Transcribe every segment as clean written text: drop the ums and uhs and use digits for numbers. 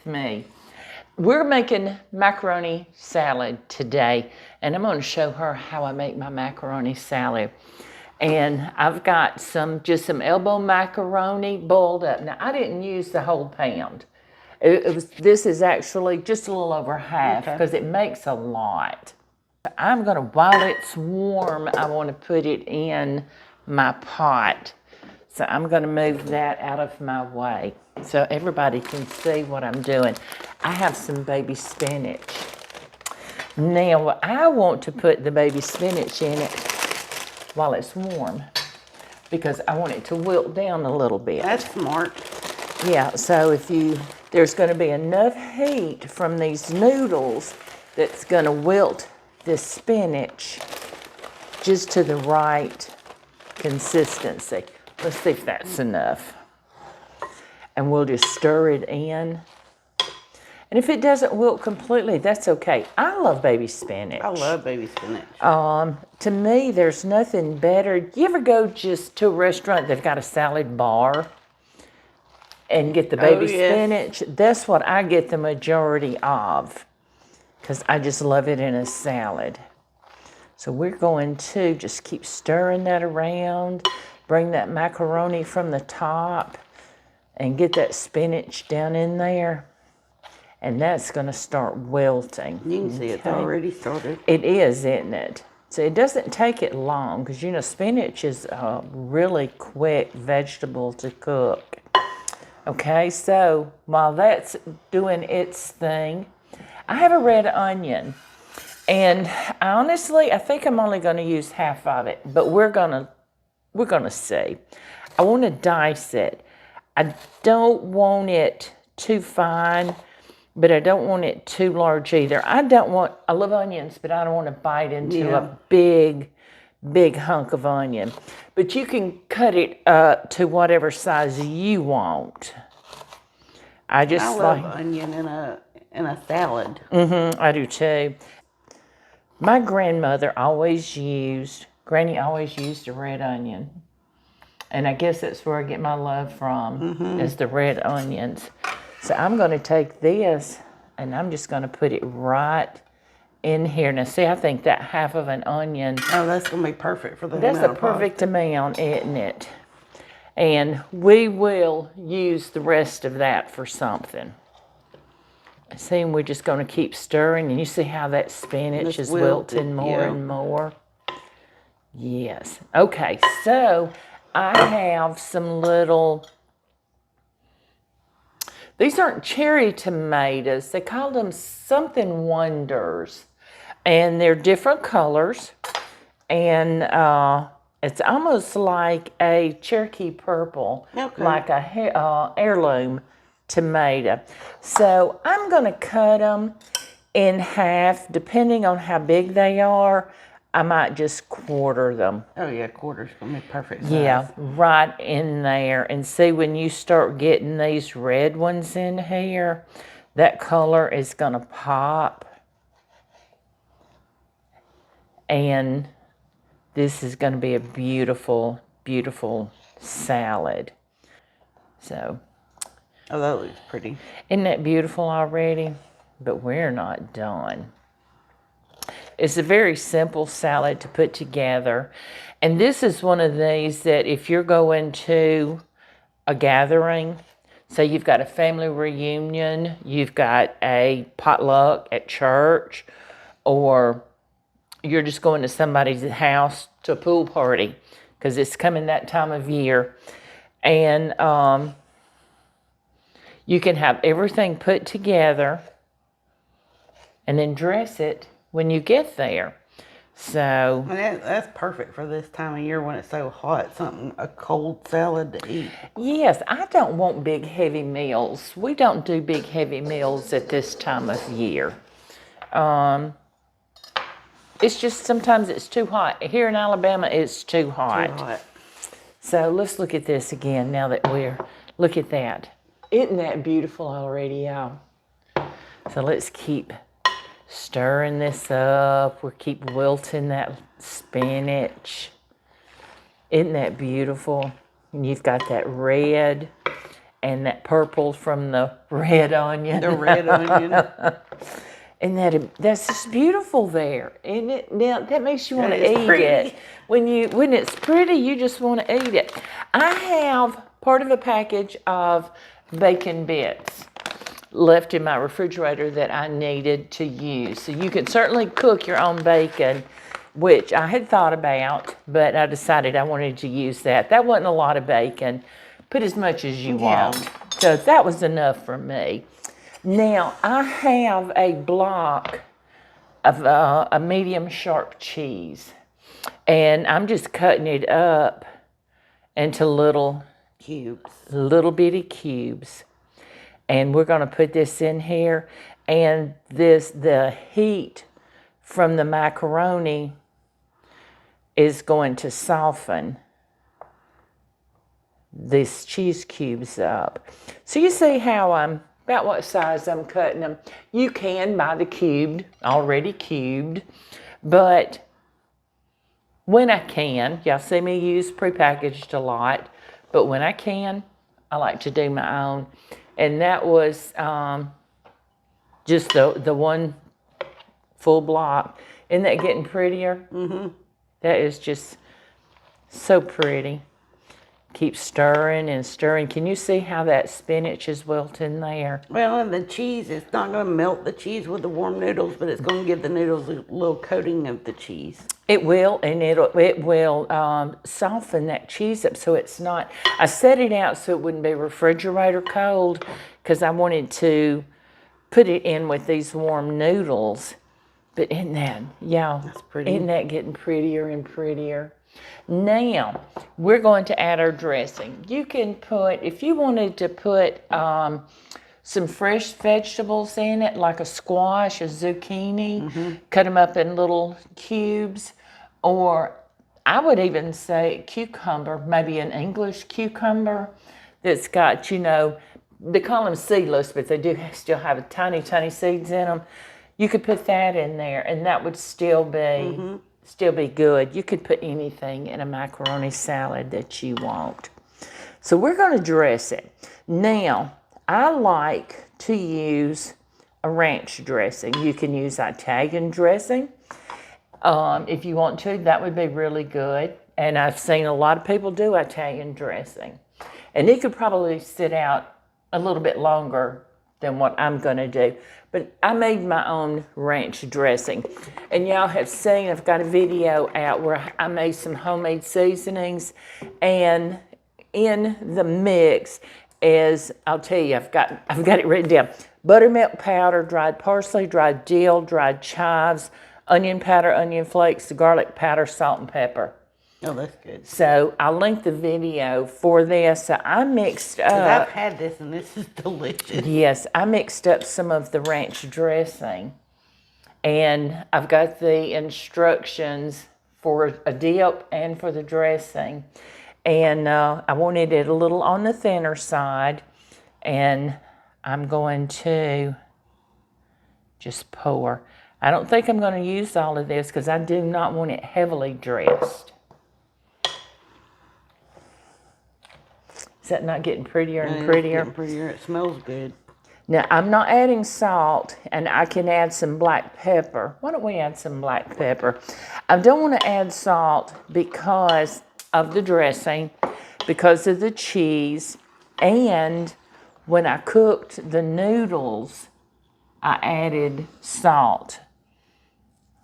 me. We're making macaroni salad today, and I'm going to show her how I make my macaroni salad. And I've got just some elbow macaroni boiled up. Now, I didn't use the whole pound. This is actually just a little over half because it makes a lot. I'm going to, while it's warm, I want to put it in my pot. So I'm going to move that out of my way so everybody can see what I'm doing. I have some baby spinach. Now, I want to put the baby spinach in it while it's warm because I want it to wilt down a little bit. That's smart. Yeah, so there's going to be enough heat from these noodles that's going to wilt this spinach just to the right consistency. Let's see if that's enough. And we'll just stir it in. And if it doesn't wilt completely, that's okay. I love baby spinach. I love baby spinach. To me, there's nothing better. You ever go just to a restaurant, they've got a salad bar and get the baby spinach? That's what I get the majority of because I just love it in a salad. So we're going to just keep stirring that around, bring that macaroni from the top, and get that spinach down in there. And that's going to start wilting. You can see it's already started. It is, isn't it? So it doesn't take it long because, you know, spinach is a really quick vegetable to cook. Okay, so while that's doing its thing, I have a red onion. And honestly, I think I'm only going to use half of it, but we're gonna see. I want to dice it. I don't want it too fine, but I don't want it too large either. I love onions, but I don't want to bite into a big hunk of onion. But you can cut it up to whatever size you want. I love onion in a salad. I do too. My grandmother Granny always used a red onion. And I guess that's where I get my love from, is the red onions. So I'm going to take this, and I'm just going to put it right in here. Now, see, I think that half of an onion. Oh, that's going to be perfect for the That's a perfect amount, isn't it? And we will use the rest of that for something. See, we're just going to keep stirring, and you see how that spinach is wilting more and more? Yes. Okay, so I have some these aren't cherry tomatoes. They call them something wonders. And they're different colors. And it's almost like a Cherokee purple, like a heirloom tomato. So I'm going to cut them in half. Depending on how big they are, I might just quarter them. Oh yeah, quarter's going to be perfect size. Yeah, right in there. And see, when you start getting these red ones in here, that color is going to pop. And this is going to be a beautiful, beautiful salad. So. Oh, that looks pretty. Isn't that beautiful already? But we're not done. It's a very simple salad to put together. And this is one of these that if you're going to a gathering, say you've got a family reunion, you've got a potluck at church, or you're just going to somebody's house to a pool party, because it's coming that time of year. And you can have everything put together and then dress it when you get there. So that's perfect for this time of year when it's so hot. A cold salad to eat. Yes, I don't want big heavy meals. We don't do big heavy meals at this time of year. It's just sometimes it's too hot. Here in Alabama, it's too hot. So let's look at this again now that look at that. Isn't that beautiful already, y'all? So let's keep stirring this up. We'll keep wilting that spinach. Isn't that beautiful? And you've got that red and that purple from the red onion. The red onion. And that's just beautiful there. And now that makes you want That to is eat pretty. it. When it's pretty, you just want to eat it. I have part of a package of bacon bits left in my refrigerator that I needed to use. So you can certainly cook your own bacon, which I had thought about, but I decided I wanted to use that. That wasn't a lot of bacon. Put as much as you want. So that was enough for me. Now, I have a block of a medium sharp cheese, and I'm just cutting it up into little bitty cubes. And we're going to put this in here, and the heat from the macaroni is going to soften these cheese cubes up. So you see how about what size I'm cutting them. You can buy the already cubed, but when I can, y'all see me use prepackaged a lot, but when I can, I like to do my own. And that was just the one full block. Isn't that getting prettier? Mm-hmm. That is just so pretty. Keep stirring and stirring. Can you see how that spinach is wilting there? Well, and the cheese, it's not going to melt the cheese with the warm noodles, but it's going to give the noodles a little coating of the cheese. It will, and it will soften that cheese up so it's not. I set it out so it wouldn't be refrigerator cold because I wanted to put it in with these warm noodles. But isn't that getting prettier and prettier? Now, we're going to add our dressing. You can put, if you wanted to put some fresh vegetables in it, like a squash, a zucchini, cut them up in little cubes, or I would even say cucumber, maybe an English cucumber that's got, they call them seedless, but they do still have tiny, tiny seeds in them. You could put that in there, and that would still be good. You could put anything in a macaroni salad that you want. So we're going to dress it. Now, I like to use a ranch dressing. You can use Italian dressing. If you want to, that would be really good. And I've seen a lot of people do Italian dressing. And it could probably sit out a little bit longer than what I'm going to do. But I made my own ranch dressing. And y'all have seen, I've got a video out where I made some homemade seasonings. And in the mix is, I'll tell you, I've got it written down. Buttermilk powder, dried parsley, dried dill, dried chives, onion powder, onion flakes, garlic powder, salt and pepper. Oh, that's good. So I'll link the video for this. So I mixed up. I've had this and this is delicious. Yes, I mixed up some of the ranch dressing. And I've got the instructions for a dip and for the dressing. And I wanted it a little on the thinner side. And I'm going to just pour. I don't think I'm going to use all of this because I do not want it heavily dressed. Is that not getting prettier and prettier? It's getting prettier. It smells good. Now, I'm not adding salt, and I can add some black pepper. Why don't we add some black pepper? I don't want to add salt because of the dressing, because of the cheese, and when I cooked the noodles, I added salt.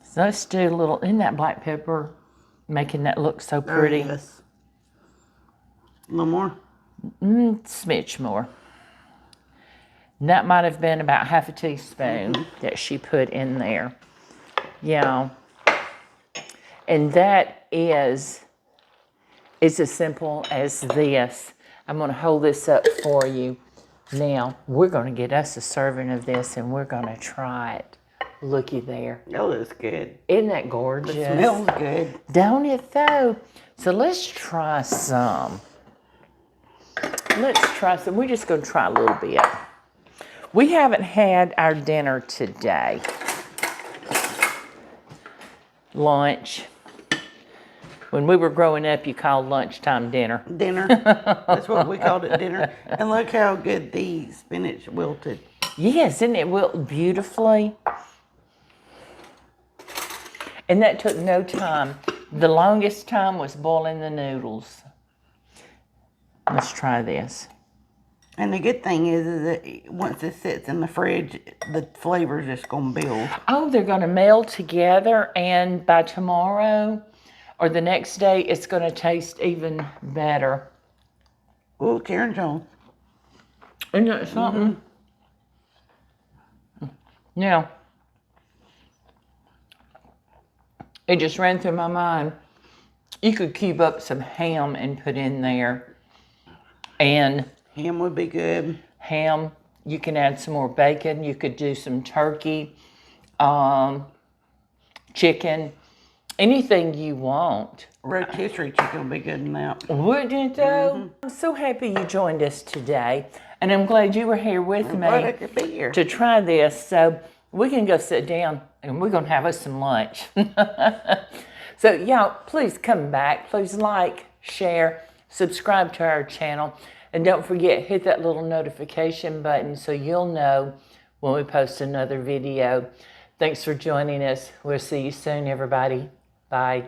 So let's do a little, isn't that black pepper making that look so pretty? Yes. A little more? Smidge more. And that might have been about half a teaspoon that she put in there. Yeah. And that is, it's as simple as this. I'm going to hold this up for you. Now, we're going to get us a serving of this and we're going to try it. Looky there. Oh, that's good. Isn't that gorgeous? It smells good. Don't it though? So let's try some. Let's try some. We're just going to try a little bit. We haven't had our dinner today. Lunch. When we were growing up, you called lunchtime dinner. Dinner. That's what we called it, dinner. And look how good the spinach wilted. Yes, isn't it wilt beautifully? And that took no time. The longest time was boiling the noodles. Let's try this. And the good thing is that once it sits in the fridge, the flavor's just going to build. Oh, they're going to meld together, and by tomorrow or the next day, it's going to taste even better. Oh, Karen Jones. Isn't that something? Now, it just ran through my mind. You could cube up some ham and put in there. And Ham would be good. Ham, you can add some more bacon. You could do some turkey, chicken, anything you want. Rotisserie chicken would be good in that. Wouldn't it though? I'm so happy you joined us today. And I'm glad you were here with I'm glad I me could be here. to try this. So we can go sit down and we're going to have us some lunch. So y'all, please come back. Please like, share, subscribe to our channel. And don't forget, hit that little notification button so you'll know when we post another video. Thanks for joining us. We'll see you soon, everybody. Bye.